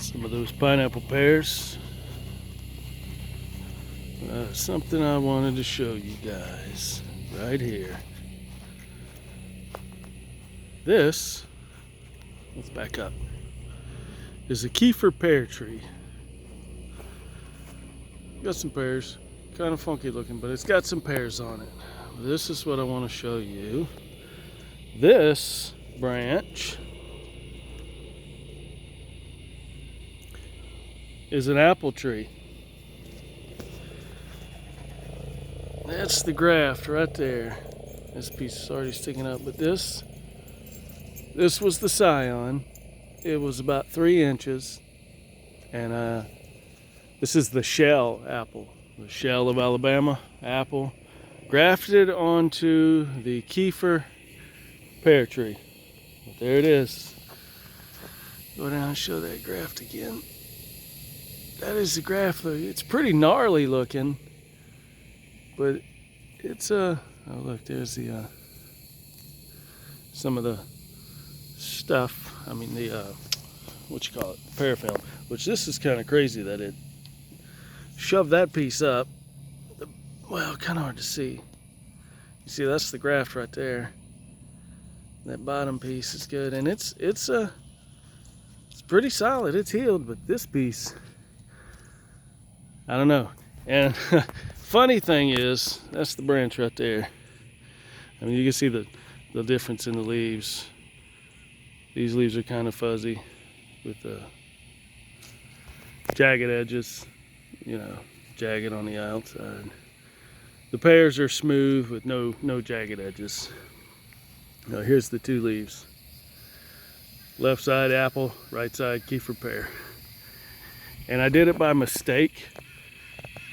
Some of those pineapple pears. Something I wanted to show you guys right here. This, let's back up, is a kefier pear tree. Got some pears, kind of funky looking, but it's got some pears on it. This is what I want to show you. This branch is an apple tree. That's the graft right there. This piece is already sticking up, but this was the scion. It was about 3 inches, and this is the shell apple, the shell of Alabama apple, grafted onto the kefier pear tree. But there it is. Go down and show that graft again. That is the graft. It's pretty gnarly looking, but it's oh look, there's the some of the stuff. I mean the what you call it, pear film. Which this is kind of crazy that it shoved that piece up. Well, kind of hard to see. You see, that's the graft right there. That bottom piece is good, and it's pretty solid. It's healed, but this piece, I don't know. And funny thing is, that's the branch right there. I mean, you can see the difference in the leaves. These leaves are kind of fuzzy with the jagged edges, you know, jagged on the outside. The pears are smooth with no jagged edges. Now here's the 2 leaves. Left side apple, right side kefier pear. And I did it by mistake.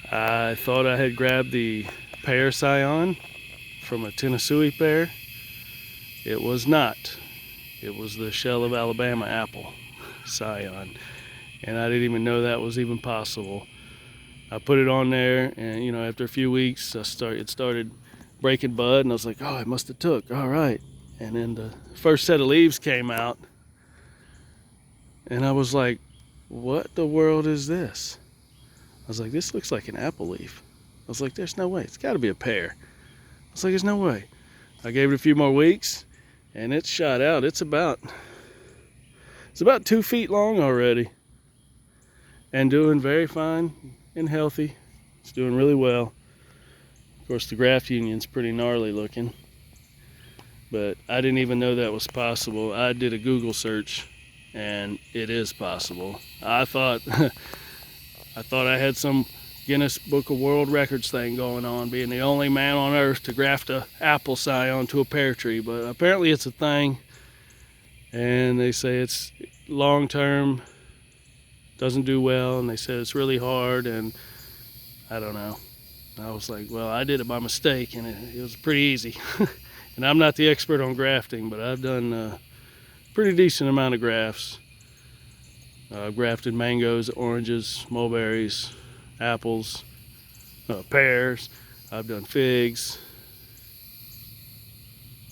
I thought I had grabbed the pear scion from a Tennessee pear. It was not. It was the shell of Alabama apple scion. And I didn't even know that was even possible. I put it on there, and you know, after a few weeks, it started breaking bud, and I was like, oh, it must have took. All right. And then the first set of leaves came out, and I was like, what the world is this? I was like, this looks like an apple leaf. I was like, there's no way. It's got to be a pear. I was like, there's no way. I gave it a few more weeks, and it shot out. It's about 2 feet long already, and doing very fine and healthy. It's doing really well. Of course, the graft union's pretty gnarly looking, but I didn't even know that was possible. I did a Google search, and it is possible. I thought I had some Guinness Book of World Records thing going on, being the only man on earth to graft a apple scion to a pear tree, but apparently it's a thing, and they say it's long term, doesn't do well, and they said it's really hard, and I don't know. I was like, well, I did it by mistake, and it was pretty easy. And I'm not the expert on grafting, but I've done a pretty decent amount of grafts. I've grafted mangoes, oranges, mulberries, apples, pears. I've done figs,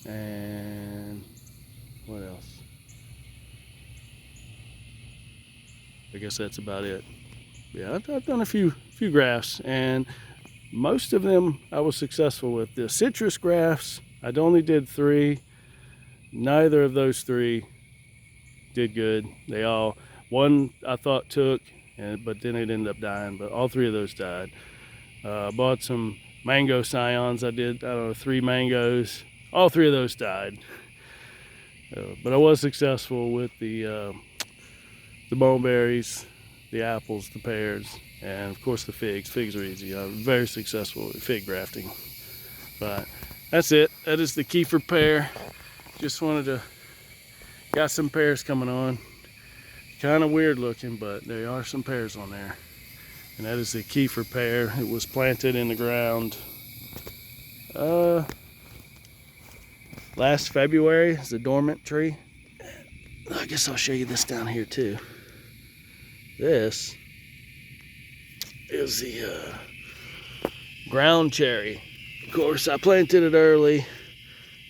and what else? I guess that's about it. Yeah, I've done a few grafts, and most of them I was successful with. The citrus grafts, I only did 3. Neither of those 3 did good. One I thought took, but then it ended up dying, but all 3 of those died. Bought some mango scions. I did, 3 mangoes. All 3 of those died. But I was successful with the mulberries, the apples, the pears, and of course the figs. Figs are easy. I'm very successful with fig grafting. But that's it. That is the kefier pear. Just wanted to, got some pears coming on. Kind of weird looking, but there are some pears on there. And that is the kefier pear. It was planted in the ground last February. It's a dormant tree. I guess I'll show you this down here too. This is the ground cherry. Of course, I planted it early,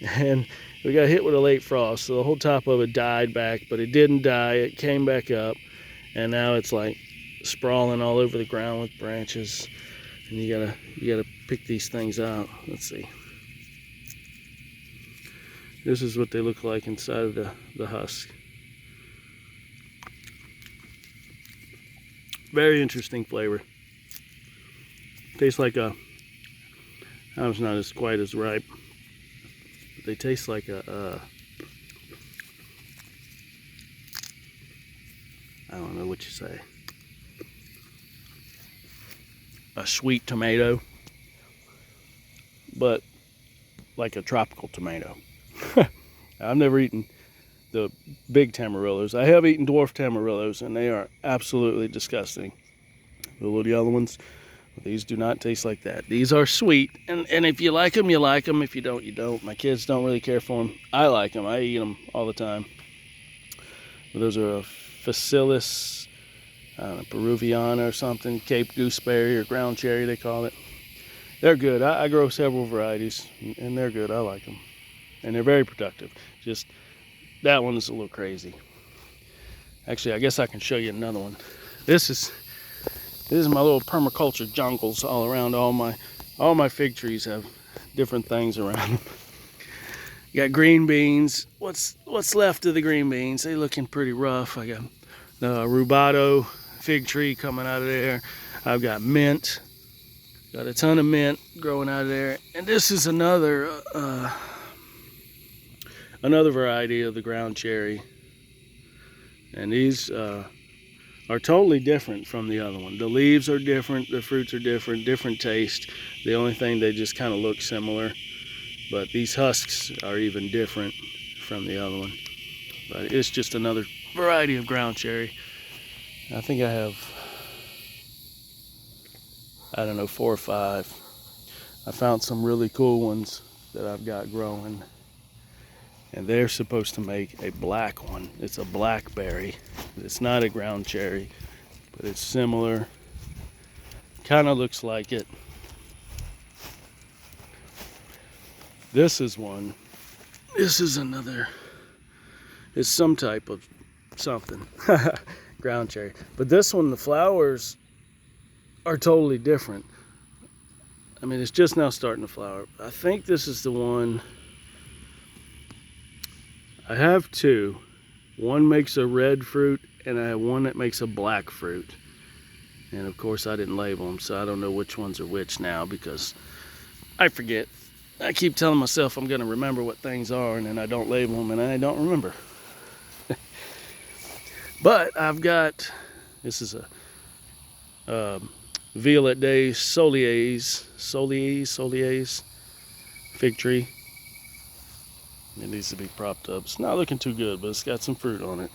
and we got hit with a late frost, so the whole top of it died back, but it didn't die. It came back up, and now it's like sprawling all over the ground with branches, and you gotta pick these things out. Let's see. This is what they look like inside of the husk. Very interesting flavor. Tastes like a, it's not as quite as ripe, but they taste like a I don't know what you say, a sweet tomato, but like a tropical tomato. I've never eaten the big tamarillos. I have eaten dwarf tamarillos, and they are absolutely disgusting. The little yellow ones, these do not taste like that. These are sweet, and if you like them, you like them. If you don't, you don't. My kids don't really care for them. I like them. I eat them all the time. But those are a Facilis, Peruviana or something, Cape gooseberry or ground cherry they call it. They're good. I grow several varieties, and they're good. I like them, and they're very productive. Just that one is a little crazy. Actually, I guess I can show you another one. This is my little permaculture jungles all around. All my fig trees have different things around them. You got green beans. What's left of the green beans? They looking pretty rough. I got the rubato fig tree coming out of there. I've got mint. Got a ton of mint growing out of there. And this is another variety of the ground cherry. And these are totally different from the other one. The leaves are different, the fruits are different, different taste. The only thing, they just kind of look similar. But these husks are even different from the other one. But it's just another variety of ground cherry. I think I have, I don't know, 4 or 5. I found some really cool ones that I've got growing. And they're supposed to make a black one. It's a blackberry. It's not a ground cherry, but it's similar. Kind of looks like it. This is one. This is another. It's some type of something. Ground cherry. But this one, the flowers are totally different. I mean, it's just now starting to flower. I think this is the one. I have 2. One makes a red fruit, and I have one that makes a black fruit. And of course, I didn't label them, so I don't know which ones are which now because I forget. I keep telling myself I'm going to remember what things are, and then I don't label them, and I don't remember. But I've got, this is a Violet Day Soleils fig tree. It needs to be propped up. It's not looking too good, but it's got some fruit on it.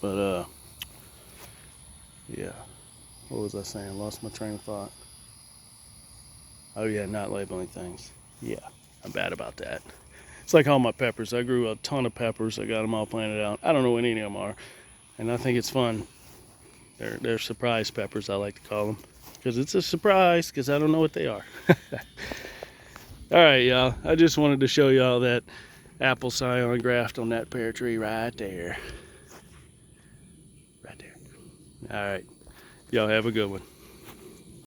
But yeah, what was I saying? Lost my train of thought. Oh yeah, not labeling things. Yeah, I'm bad about that. It's like all my peppers. I grew a ton of peppers. I got them all planted out. I don't know what any of them are, and I think it's fun. They're surprise peppers, I like to call them, because it's a surprise because I don't know what they are. All right, y'all. I just wanted to show y'all that apple scion graft on that pear tree right there. Right there. All right. Y'all have a good one.